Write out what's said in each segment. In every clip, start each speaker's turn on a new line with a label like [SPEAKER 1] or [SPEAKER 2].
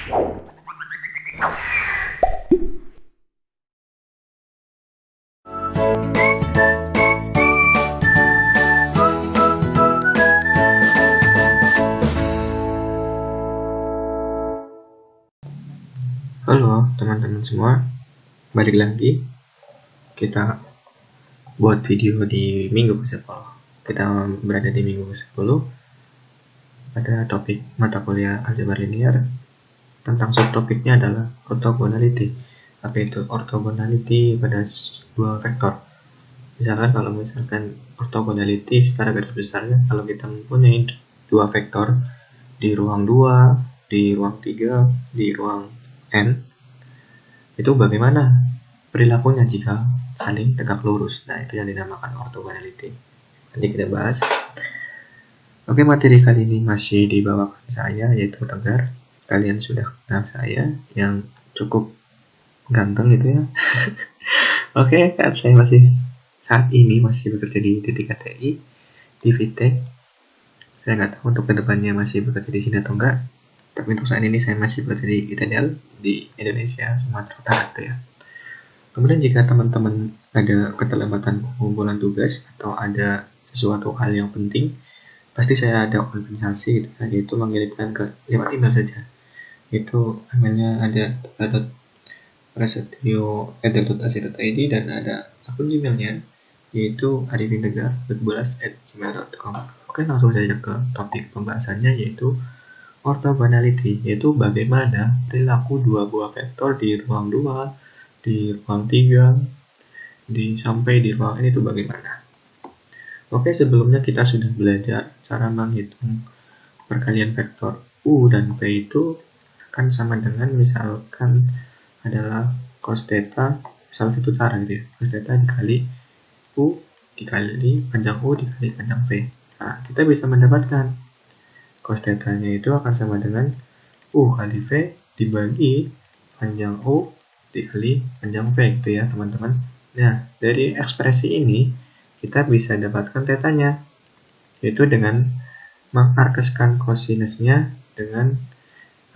[SPEAKER 1] Halo teman-teman semua, balik lagi kita buat video di minggu ke-10. Kita berada di minggu ke-10 pada topik mata kuliah aljabar linear. Tentang subtopiknya adalah orthogonality. Apa itu orthogonality pada dua vektor? Kalau misalkan orthogonality secara garis besarnya, kalau kita mempunyai dua vektor di ruang 2, di ruang 3, di ruang N, itu bagaimana perilakunya jika saling tegak lurus. Nah, itu yang dinamakan orthogonality. Nanti kita bahas. Oke, materi kali ini masih dibawakan saya, yaitu Tegar. Kalian sudah kenal saya, yang cukup ganteng gitu ya. Oke, kan saya saat ini masih bekerja di DTKTI, di Vitek. Saya nggak tahu untuk kedepannya masih bekerja di sini atau enggak. Tapi untuk saat ini saya masih bekerja di ITDL di Indonesia, Sumatera Utara gitu ya. Kemudian jika teman-teman ada keterlambatan pengumpulan tugas atau ada sesuatu hal yang penting, pasti saya ada kompensasi gitu ya, yaitu mengirimkan lewat email saja. Itu emailnya ada prasetyo@ac.id dan ada akun emailnya yaitu arifindega14@gmail.com. Oke, langsung saja ke topik pembahasannya, yaitu orthogonality, yaitu bagaimana perilaku dua buah vektor di ruang 2, di ruang 3, sampai di ruang N itu bagaimana. Oke, sebelumnya kita sudah belajar cara menghitung perkalian vektor U dan V itu akan sama dengan misalkan adalah cos theta, salah satu cara gitu ya, cos theta dikali U dikali panjang U dikali panjang V. Nah, kita bisa mendapatkan cos theta-nya itu akan sama dengan U kali V dibagi panjang U dikali panjang V gitu ya teman-teman. Nah, dari ekspresi ini kita bisa dapatkan theta-nya, yaitu dengan mengarkeskan kosinusnya dengan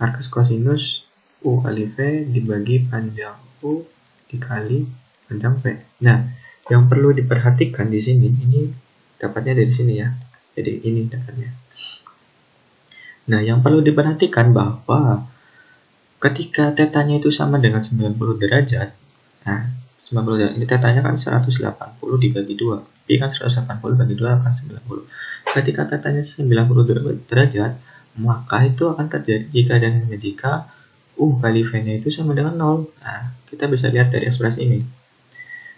[SPEAKER 1] arcus kosinus U kali V dibagi panjang U dikali panjang V. Nah, yang perlu diperhatikan di sini, ini dapatnya dari sini ya. Jadi ini dapatnya. Nah, yang perlu diperhatikan bahwa ketika tetanya itu sama dengan 90 derajat, nah 90 derajat, ini tetanya kan 180 dibagi 2, ini kan 180 bagi 2 akan 90. Ketika tetanya 90 derajat, maka itu akan terjadi jika U kali V-nya itu sama dengan 0. Nah, kita bisa lihat dari ekspresi ini.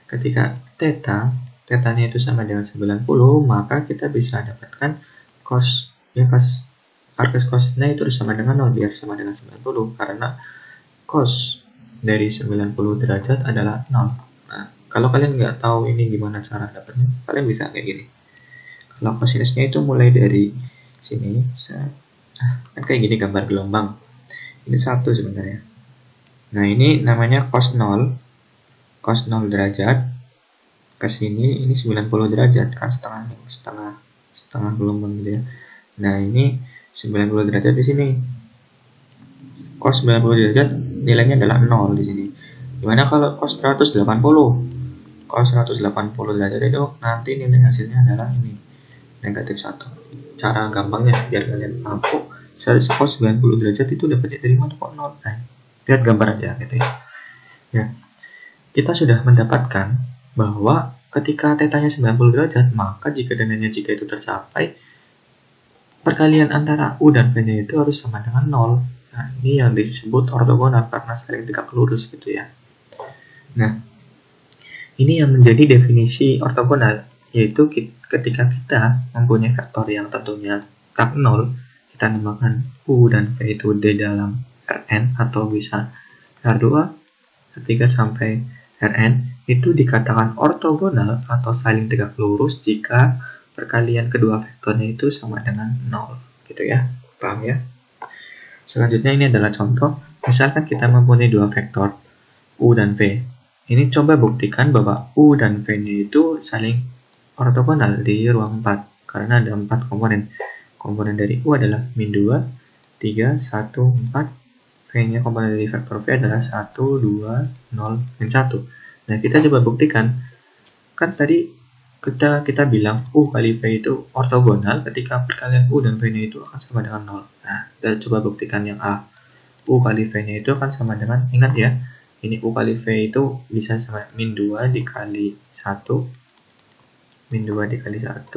[SPEAKER 1] Ketika tetanya itu sama dengan 90, maka kita bisa dapatkan cos arcus cosnya itu sama dengan 0, biar sama dengan 90, karena cos dari 90 derajat adalah 0. Nah, kalau kalian nggak tahu ini gimana cara dapatnya, kalian bisa kayak gini. Kalau kosinusnya itu mulai dari sini, kan kayak gini gambar gelombang. Ini 1 sebenarnya. Nah, ini namanya cos 0 derajat ke sini, ini 90 derajat kan, setengah gelombang gitu ya. Nah, ini 90 derajat di sini. Cos 90 derajat nilainya adalah 0 di sini. Gimana kalau cos 180? Cos 180 derajat itu nanti nilai hasilnya adalah ini, negatif 1. Cara gampangnya biar kalian paham kok cos 90 derajat itu dapat dari mana kok 0. Nah, lihat gambar aja gitu ya. Ya. Kita sudah mendapatkan bahwa ketika tetanya 90 derajat, maka jika itu tercapai, perkalian antara U dan V-nya itu harus sama dengan 0. Nah, ini yang disebut ortogonal karena saling tegak lurus gitu ya. Nah, ini yang menjadi definisi ortogonal, yaitu ketika kita mempunyai vektor yang tentunya tak 0, kita namakan U dan V itu di dalam Rn atau bisa R2, R3 sampai Rn, itu dikatakan ortogonal atau saling tegak lurus jika perkalian kedua vektornya itu sama dengan 0 gitu ya. Paham ya? Selanjutnya ini adalah contoh. Misalkan kita mempunyai dua vektor U dan V. Ini coba buktikan bahwa U dan V-nya itu saling ortogonal di ruang 4 karena ada 4 komponen. Komponen dari U adalah min 2, 3, 1, 4, V-nya komponen dari vektor V adalah 1, 2, 0, dan 1. Nah, kita coba buktikan. Kan tadi kita bilang U kali V itu ortogonal ketika perkalian U dan V-nya itu akan sama dengan 0. Nah, kita coba buktikan yang A. U kali V-nya itu akan sama dengan, ingat ya, ini U kali V itu bisa sama min 2 dikali 1, min 2 dikali 1,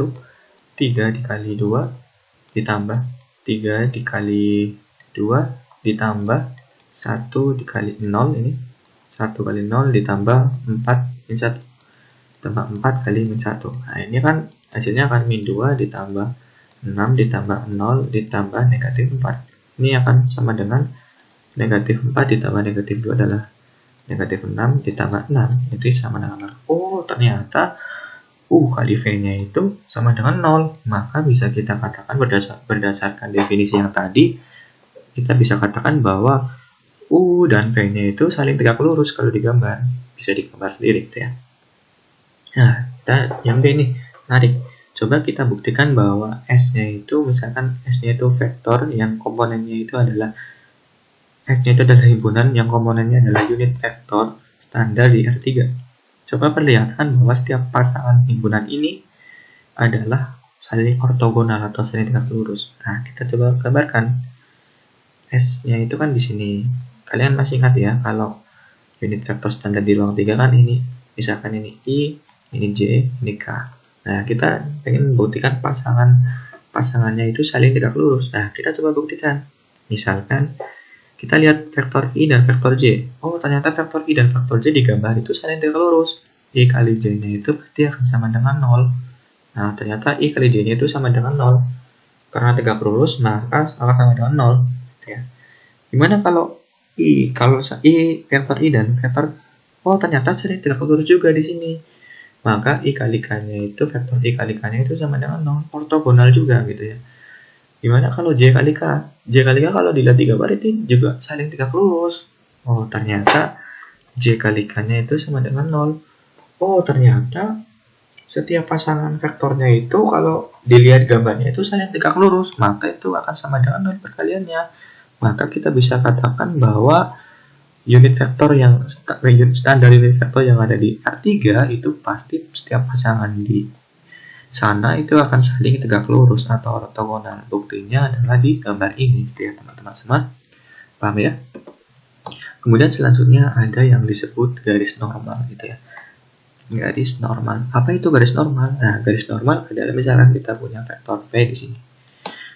[SPEAKER 1] 3 dikali 2, ditambah 3 dikali 2, ditambah 1 dikali 0, ini 1 kali 0 ditambah 4 min 1, tambah 4 kali min 1. Nah, ini kan hasilnya akan min 2 ditambah 6 ditambah 0 ditambah negatif 4. Ini akan sama dengan negatif 4 ditambah negatif 2 adalah negatif 6 ditambah 6. Itu sama dengan 0. Oh, ternyata U kali V-nya itu sama dengan 0. Maka bisa kita katakan berdasarkan definisi yang tadi, kita bisa katakan bahwa U dan V-nya itu saling tegak lurus kalau digambar. Bisa digambar sendiri gitu ya. Nah, kita yang B nih, menarik. Coba kita buktikan bahwa S-nya itu, misalkan S-nya itu vektor yang komponennya itu adalah, S-nya itu adalah himpunan yang komponennya adalah unit vektor standar di R3. Coba perlihatkan bahwa setiap pasangan himpunan ini adalah saling ortogonal atau saling tegak lurus. Nah, kita coba gambarkan. S-nya itu kan di sini. Kalian masih ingat ya, kalau unit vektor standar di ruang 3 kan ini, misalkan ini I, ini J, ini K. Nah, kita pengen buktikan pasangannya itu saling tegak lurus. Nah, kita coba buktikan. Misalkan kita lihat vektor I dan vektor J. Oh, ternyata vektor I dan vektor J digambar itu saling tegak lurus. I kali J-nya itu berarti akan sama dengan 0. Nah, ternyata I kali J-nya itu sama dengan 0. Karena tegak lurus, maka akan sama dengan 0. Ya. Gimana kalau vektor I dan vektor, oh ternyata saling tegak lurus juga di sini. Maka I kali K-nya itu, vektor I kali K-nya itu sama dengan 0. Ortogonal juga gitu ya. Gimana kalau J kali K? J kali K kalau dilihat di gambar itu juga saling tegak lurus. Oh, ternyata J kali K-nya itu sama dengan 0. Oh, ternyata setiap pasangan vektornya itu kalau dilihat gambarnya itu saling tegak lurus. Maka itu akan sama dengan 0 perkaliannya. Maka kita bisa katakan bahwa unit vektor yang standar unit vektor yang ada di R3 itu pasti setiap pasangan di sana itu akan saling tegak lurus atau ortogonal. Buktinya adalah di gambar ini gitu ya teman-teman semua. Paham ya? Kemudian selanjutnya ada yang disebut garis normal gitu ya. Garis normal. Apa itu garis normal? Nah, garis normal adalah misalkan kita punya vektor V di sini.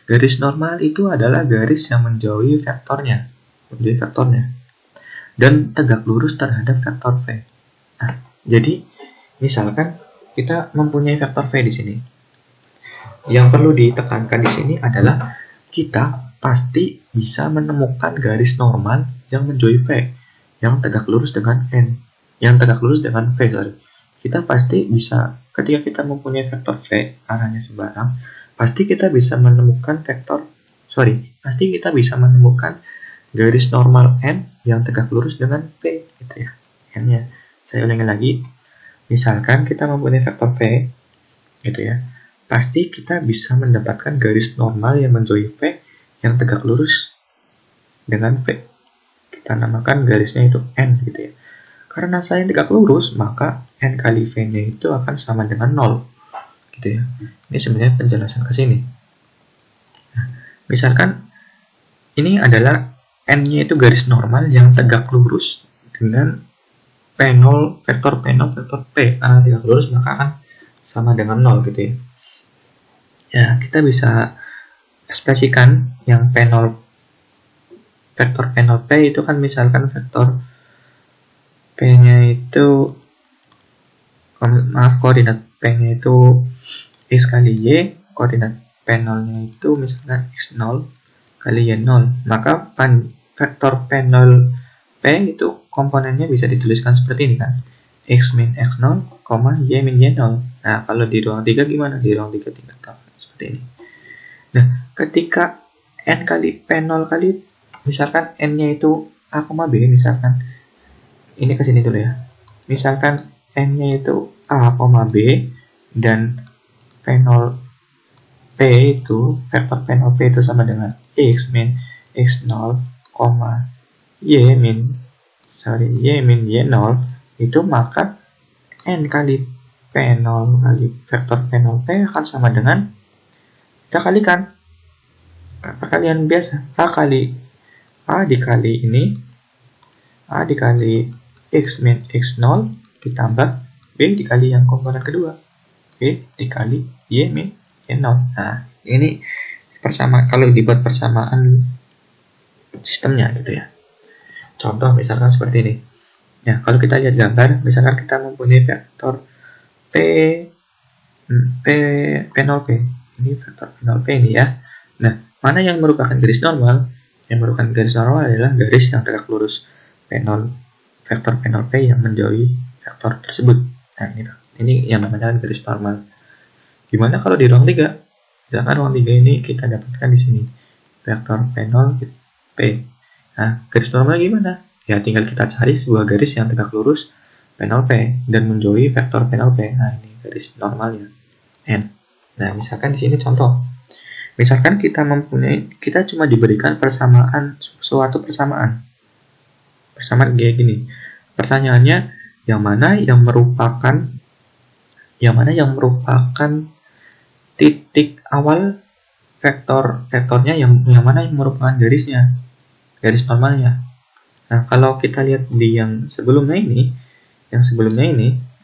[SPEAKER 1] Garis normal itu adalah garis yang menjauhi vektornya. Dan tegak lurus terhadap vektor V. Nah, jadi misalkan kita mempunyai vektor V di sini. Yang perlu ditekankan di sini adalah kita pasti bisa menemukan garis normal yang menjauhi V, yang tegak lurus dengan N, yang tegak lurus dengan V. Kita pasti bisa, ketika kita mempunyai vektor V arahnya sembarang, pasti kita bisa menemukan garis normal N yang tegak lurus dengan V gitu ya. N-nya. Saya ulangi lagi. Misalkan kita mempunyai vektor V gitu ya. Pasti kita bisa mendapatkan garis normal yang menjauhi V yang tegak lurus dengan V. Kita namakan garisnya itu N gitu ya. Karena saling tegak lurus, maka N kali V-nya itu akan sama dengan 0 gitu ya. Ini sebenarnya penjelasan ke sini. Nah, misalkan ini adalah N-nya itu garis normal yang tegak lurus dengan vektor P. Karena tegak lurus maka akan sama dengan 0 gitu ya. Ya, kita bisa ekspresikan yang vektor P itu kan misalkan vektor P-nya itu, koordinat P-nya itu X kali Y, koordinat P0-nya itu misalkan X0 kali Y0. Maka vektor P0 P itu komponennya bisa dituliskan seperti ini kan. X min X0, Y min Y0. Nah, kalau di ruang 3 gimana? Di ruang 3 tinggal seperti ini. Nah, ketika N kali P0 kali, misalkan N-nya itu A, B, misalkan. Ini ke sini dulu ya. Misalkan N-nya itu A, B, dan P0 P itu, vektor P0 P itu sama dengan X min X0, y min y0 itu, maka n kali P0 kali vektor P0P akan sama dengan, kita kalikan perkalian biasa, A dikali ini, A dikali X min X0 ditambah B dikali yang komponen kedua, B dikali Y min Y0. Nah, ini kalau dibuat persamaan sistemnya gitu ya. Contoh misalkan seperti ini. Nah, kalau kita lihat gambar, misalkan kita mempunyai vektor P0P. Ini vektor P0P ini ya. Nah, mana yang merupakan garis normal? Yang merupakan garis normal adalah garis yang tegak lurus vektor P0P yang menjauhi vektor tersebut. Nah, ini yang namanya garis normal. Gimana kalau di ruang 3? Misalkan ruang 3 ini kita dapatkan di sini vektor P0P. Nah, garis normal gimana? Ya, tinggal kita cari sebuah garis yang tegak lurus P0P dan menjauhi vektor P0P. Nah, ini garis normalnya N. Nah, misalkan di sini contoh. Misalkan kita cuma diberikan suatu persamaan kayak gini. Pertanyaannya, yang mana yang merupakan titik awal vektornya, yang mana yang merupakan garis normalnya. Nah, kalau kita lihat di yang sebelumnya ini,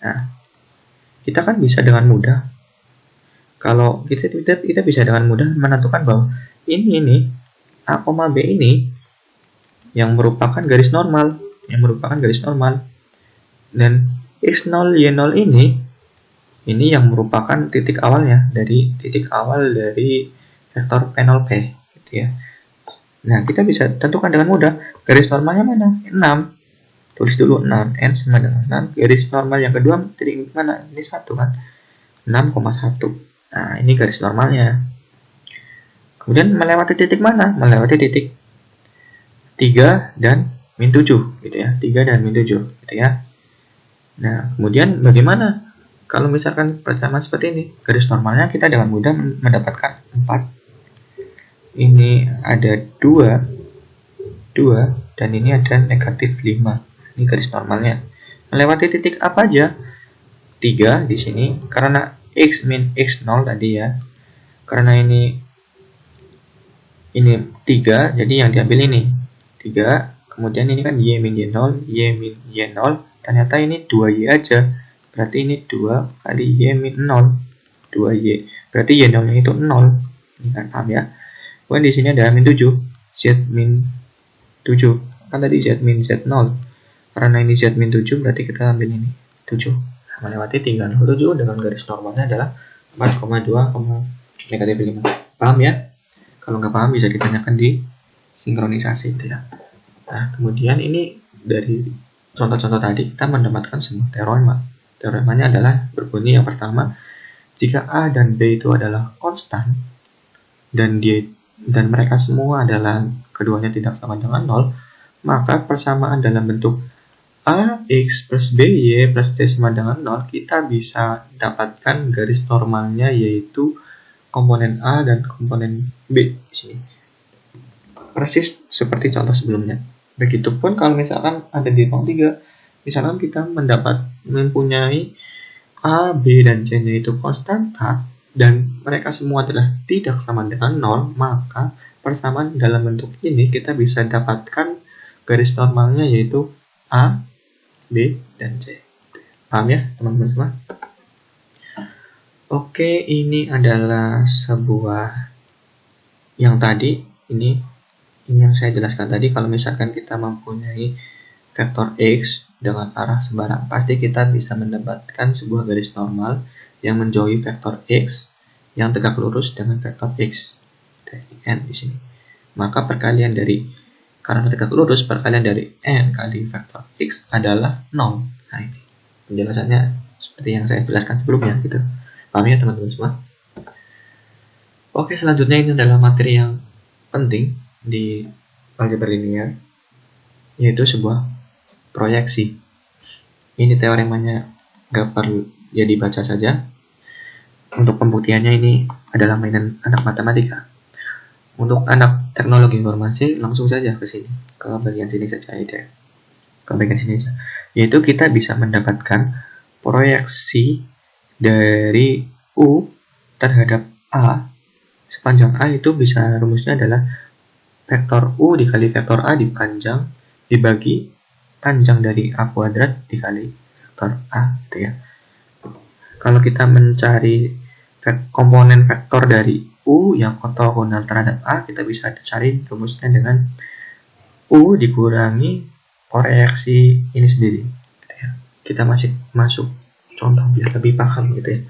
[SPEAKER 1] nah, kita kan bisa dengan mudah, kalau kita bisa dengan mudah menentukan bahwa ini A, B ini yang merupakan garis normal, dan X0 Y0 ini yang merupakan titik awal dari vektor P0P gitu ya. Nah, kita bisa tentukan dengan mudah garis normalnya mana? 6. Tulis dulu 6, N sama dengan 6. Garis normal yang kedua titik mana? Ini 1 kan? 6,1. Nah, ini garis normalnya. Kemudian melewati titik mana? Melewati titik 3 dan min 7 gitu ya. 3 dan min 7 gitu ya. Nah, kemudian bagaimana kalau misalkan persamaan seperti ini? Garis normalnya kita dengan mudah mendapatkan 4. Ini ada 2 dan ini ada negatif 5. Ini garis normalnya. Melewati titik apa aja? 3 di sini karena X min X0 tadi ya. Karena ini 3, jadi yang diambil ini 3. Kemudian ini kan Y min Y0, ternyata ini 2Y aja. Berarti ini 2 kali Y min 0, 2Y. Berarti Y0 nya itu 0. Ini kan, paham ya? Kemudian di sini ada min 7, Z min 7. Kan tadi Z min Z0. Karena ini Z min 7, berarti kita ambil ini 7. Melewati 3,7 dengan garis normalnya adalah 4,2, negatif 5. Paham ya? Kalau nggak paham bisa ditanyakan di sinkronisasi gitu ya. Nah, kemudian ini dari contoh-contoh tadi kita mendapatkan sebuah teorema. Teoremanya adalah berbunyi yang pertama, jika A dan B itu adalah konstan dan mereka semua adalah keduanya tidak sama dengan 0, maka persamaan dalam bentuk A, X plus B, Y plus T sama dengan 0, kita bisa dapatkan garis normalnya yaitu komponen A dan komponen B di sini. Persis seperti contoh sebelumnya. Begitupun kalau misalkan ada di ruang 3, misalkan kita mempunyai A, B, dan C-nya itu konstanta dan mereka semua adalah tidak sama dengan 0, maka persamaan dalam bentuk ini kita bisa dapatkan garis normalnya yaitu A, B, dan C. Paham ya teman-teman semua? Oke, ini adalah sebuah yang tadi, ini yang saya jelaskan tadi. Kalau misalkan kita mempunyai vektor X dengan arah sembarang, pasti kita bisa mendapatkan sebuah garis normal yang menjauhi vektor X yang tegak lurus dengan vektor X. N di sini. Maka karena tegak lurus, perkalian dari N kali vektor X adalah 0. Nah, ini penjelasannya seperti yang saya jelaskan sebelumnya gitu. Paham ya teman-teman semua? Oke, selanjutnya ini adalah materi yang penting di algebra linear, yaitu sebuah proyeksi. Ini teoremanya nggak perlu ya dibaca saja. Untuk pembuktiannya ini adalah mainan anak matematika. Untuk anak teknologi informasi langsung saja ke sini, ke bagian sini saja ya, ke bagian sini saja. Yaitu kita bisa mendapatkan proyeksi dari U terhadap A sepanjang A itu bisa rumusnya adalah vektor U dikali vektor A dibagi panjang dari A kuadrat dikali vektor A gitu ya. Kalau kita mencari komponen vektor dari U yang ortogonal terhadap A, kita bisa cari rumusnya dengan U dikurangi proyeksi ini sendiri gitu ya. Kita masuk contoh biar lebih paham gitu ya.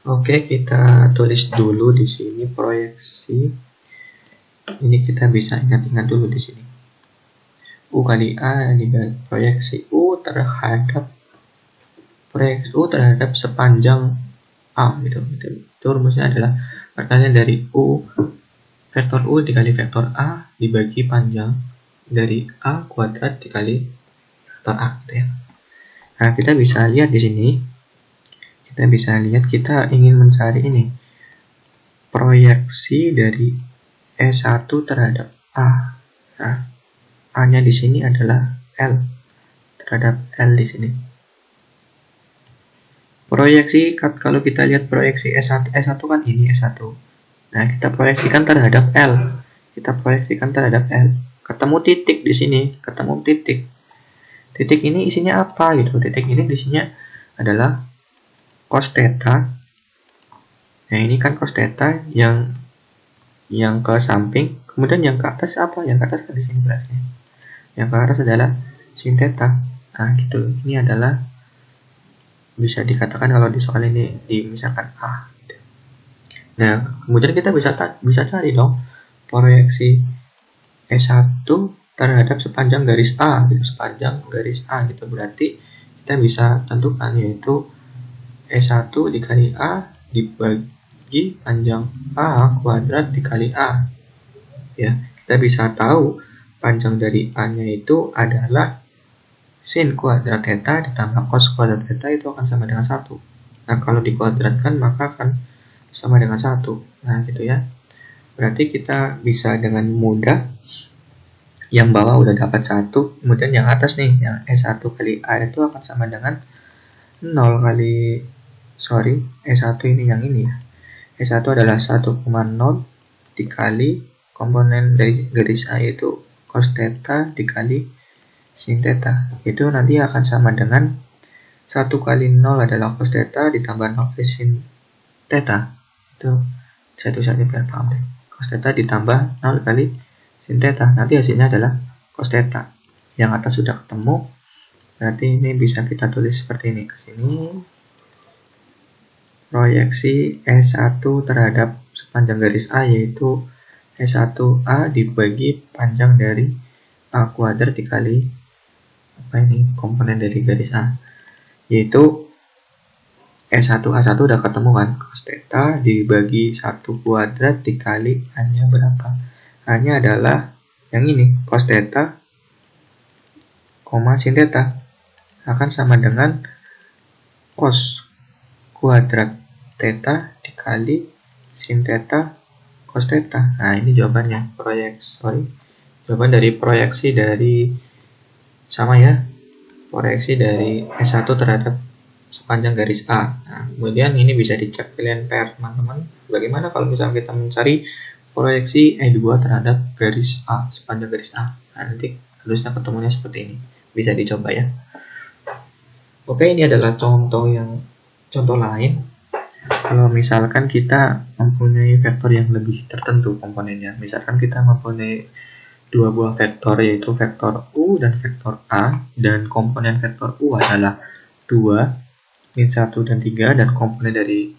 [SPEAKER 1] Oke, kita tulis dulu di sini proyeksi. Ini kita bisa ingat-ingat dulu di sini. U kali A dibagi proyeksi U terhadap sepanjang A gitu. Itu rumusnya adalah perkalian dari vektor U dikali vektor A dibagi panjang dari A kuadrat dikali vektor A gitu ya. Nah, kita bisa lihat di sini. Kita ingin mencari ini proyeksi dari E1 terhadap A. Nah, A-nya di sini adalah L terhadap L di sini. Proyeksi, kalau kita lihat proyeksi S1 kan ini S1. Nah, kita proyeksikan terhadap L. Ketemu titik di sini, Titik ini isinya apa gitu? Titik ini isinya adalah cos theta. Nah, ini kan cos theta yang ke samping, kemudian yang ke atas apa? Yang ke atas kan di sini berarti. Yang ke atas adalah sin theta. Nah, gitu. Ini adalah bisa dikatakan kalau di soal ini misalkan A gitu. Nah, kemudian kita bisa cari dong proyeksi S1 terhadap sepanjang garis A gitu. Berarti kita bisa tentukan yaitu S1 dikali A dibagi panjang A kuadrat dikali A. Ya, kita bisa tahu panjang dari A-nya itu adalah sin kuadrat theta ditambah cos kuadrat theta itu akan sama dengan 1. Nah, kalau dikuadratkan maka akan sama dengan 1. Nah, gitu ya. Berarti kita bisa dengan mudah yang bawah udah dapat 1, kemudian yang atas nih, yang S1 kali A itu akan sama dengan 0 kali, S1 ini yang ini ya. S1 adalah 1,0 dikali komponen dari garis A yaitu cos theta dikali sin theta. Itu nanti akan sama dengan 1 kali 0 adalah cos theta ditambah 0 kali sin theta. Itu satu saja biar paham deh. Cos theta ditambah 0 kali sin theta. Nanti hasilnya adalah cos theta. Yang atas sudah ketemu. Berarti ini bisa kita tulis seperti ini ke sini. Proyeksi S1 terhadap sepanjang garis A yaitu S1A dibagi panjang dari A kuadrat dikali komponen dari garis A, yaitu S1A1 udah ketemu kan, cos theta dibagi 1 kuadrat dikali A-nya berapa? A-nya adalah yang ini, cos theta, sin theta akan sama dengan cos kuadrat theta dikali sin theta cos theta. Nah, ini jawabannya, jawaban dari proyeksi dari sama ya, proyeksi dari S1 terhadap sepanjang garis A. Nah, kemudian ini bisa dicek pilihan PR teman-teman. Bagaimana kalau misalnya kita mencari proyeksi E2 terhadap garis A, sepanjang garis A. Nah, nanti harusnya ketemunya seperti ini. Bisa dicoba ya. Oke, ini adalah contoh lain. Kalau misalkan kita mempunyai vektor yang lebih tertentu komponennya, misalkan kita mempunyai dua buah vektor yaitu vektor U dan vektor A, dan komponen vektor U adalah 2, min 1 dan 3, dan komponen dari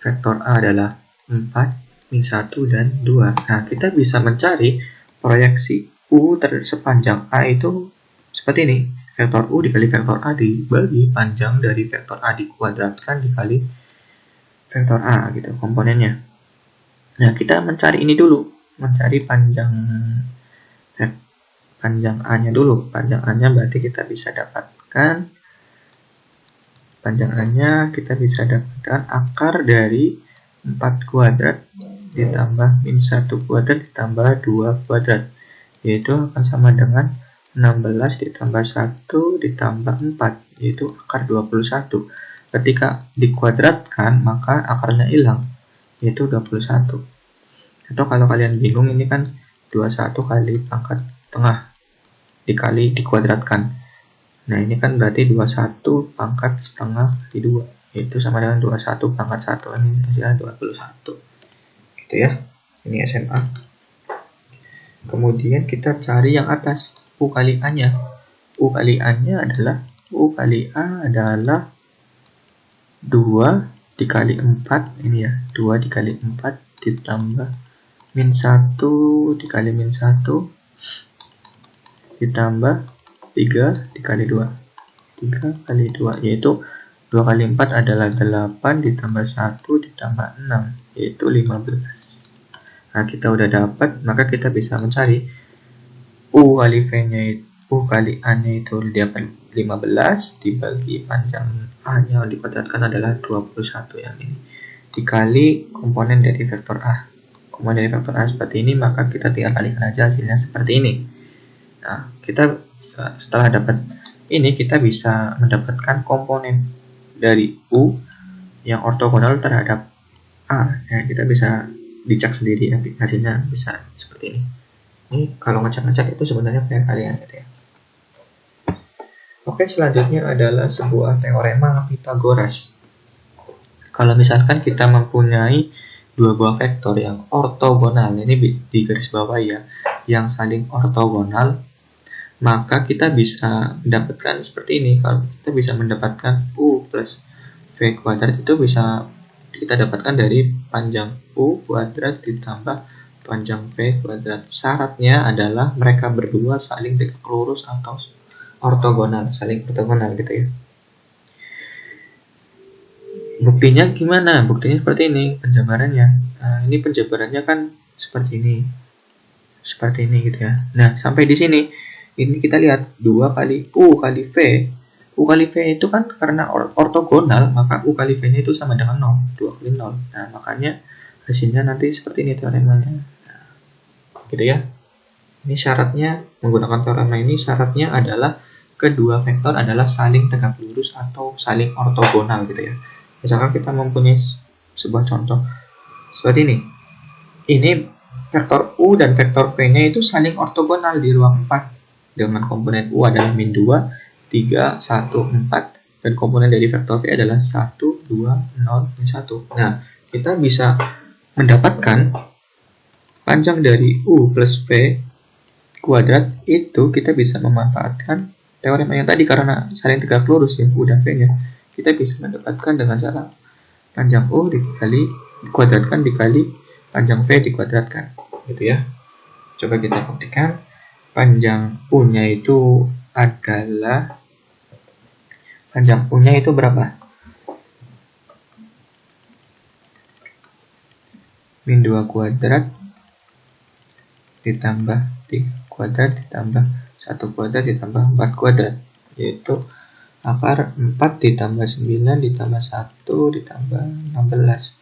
[SPEAKER 1] vektor A adalah 4, min 1 dan 2. Nah, kita bisa mencari proyeksi U sepanjang A itu seperti ini. Vektor U dikali vektor A dibagi panjang dari vektor A dikuadratkan dikali vektor A gitu komponennya. Nah, kita mencari ini dulu, mencari panjang A-nya dulu. Panjang A-nya berarti kita bisa dapatkan akar dari 4 kuadrat ditambah min 1 kuadrat ditambah 2 kuadrat, yaitu akan sama dengan 16 ditambah 1 ditambah 4, yaitu akar 21. Ketika dikuadratkan, maka akarnya hilang, yaitu 21. Atau kalau kalian bingung, ini kan 21 kali pangkat tengah dikali dikuadratkan. Nah, ini kan berarti 21 pangkat setengah kali 2, yaitu sama dengan 21 pangkat 1. Ini hasilnya 21. Gitu ya. Ini SMA. Kemudian kita cari yang atas, U kali A-nya. U kali A-nya adalah 2 dikali 4, ini ya, 2 dikali 4 ditambah min 1 dikali min 1 ditambah 3 dikali 2. 3 kali 2, yaitu 2 kali 4 adalah 8 ditambah 1 ditambah 6, yaitu 15. Nah, kita udah dapat, maka kita bisa mencari U kali V-nya, U kali A-nya itu dapat 15 dibagi panjang A-nya dikuadratkan adalah 21 yang ini, dikali komponen dari vektor A. Komponen dari vektor A seperti ini, maka kita tinggal kalikan aja hasilnya seperti ini. Nah, kita setelah dapat ini, kita bisa mendapatkan komponen dari U yang ortogonal terhadap A. Ya, kita bisa dicek sendiri ya, hasilnya bisa seperti ini. Ini kalau ngecek-ngecek itu sebenarnya PR kalian gitu ya. Oke, selanjutnya adalah sebuah teorema Pythagoras. Kalau misalkan kita mempunyai dua buah vektor yang ortogonal, ini di garis bawah ya, yang saling ortogonal, maka kita bisa mendapatkan seperti ini. Kalau kita bisa mendapatkan U plus V kuadrat, itu bisa kita dapatkan dari panjang U kuadrat ditambah panjang V kuadrat. Syaratnya adalah mereka berdua saling tegak lurus atau ortogonal, saling ortogonal gitu ya. Buktinya gimana? Buktinya seperti ini penjabarannya. Nah, ini penjabarannya kan seperti ini gitu ya. Nah, sampai di sini ini kita lihat 2 kali U kali V. U kali V itu kan karena ortogonal, maka U kali V-nya itu sama dengan 0, 2 kali 0. Nah, makanya hasilnya nanti seperti ini teoremanya. Nah, gitu ya. Ini syaratnya, menggunakan teorema ini syaratnya adalah kedua vektor adalah saling tegak lurus atau saling ortogonal gitu ya. Misalkan kita mempunyai sebuah contoh seperti ini. Ini vektor U dan vektor V-nya itu saling ortogonal di ruang 4 dengan komponen U adalah min 2, 3, 1, 4 dan komponen dari vektor V adalah 1, 2, 0, min 1. Nah, kita bisa mendapatkan panjang dari U plus V kuadrat itu kita bisa memanfaatkan teorema yang tadi karena saling tegak lurus ya U dan V-nya. Kita bisa mendapatkan dengan cara panjang U dikuadratkan dikali panjang V dikuadratkan, gitu ya. Coba kita buktikan. Panjang U-nya itu adalah berapa? Min 2 kuadrat ditambah 3 kuadrat ditambah 1 kuadrat ditambah 4 kuadrat, yaitu akar 4 ditambah 9 ditambah 1 ditambah 16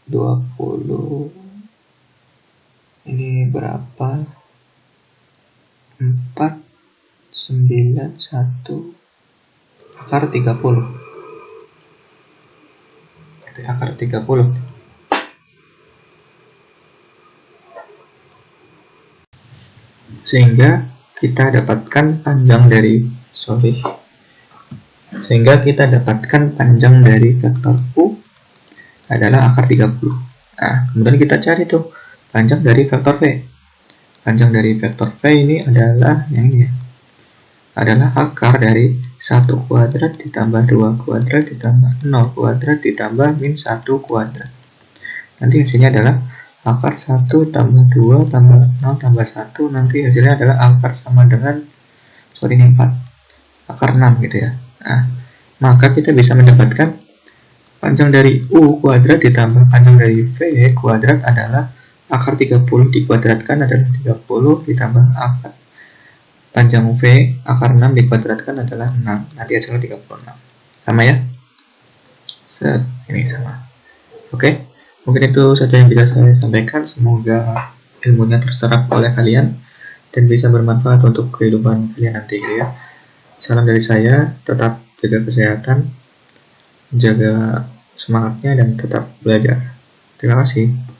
[SPEAKER 1] 20. Ini berapa? 4 9 1 akar 30. Itu akar 30. Sehingga kita dapatkan panjang dari vektor U adalah akar 30. Nah, kemudian kita cari tuh panjang dari vektor V. Panjang dari vektor V ini adalah yang ini ya. Adalah akar dari 1 kuadrat ditambah 2 kuadrat ditambah 0 kuadrat ditambah min 1 kuadrat. Nanti hasilnya adalah akar 1 tambah 2 tambah 0 tambah 1. Nanti hasilnya adalah akar sama dengan 4. Akar 6 gitu ya. Nah, maka kita bisa mendapatkan panjang dari U kuadrat ditambah panjang dari V kuadrat adalah akar 30 dikuadratkan adalah 30 ditambah akar panjang V akar 6 dikuadratkan adalah 6. Nanti hasilnya 36. Sama ya? Ini sama. Oke. Mungkin itu saja yang bisa saya sampaikan. Semoga ilmunya terserap oleh kalian dan bisa bermanfaat untuk kehidupan kalian nanti gitu ya. Salam dari saya, tetap jaga kesehatan, jaga semangatnya dan tetap belajar. Terima kasih.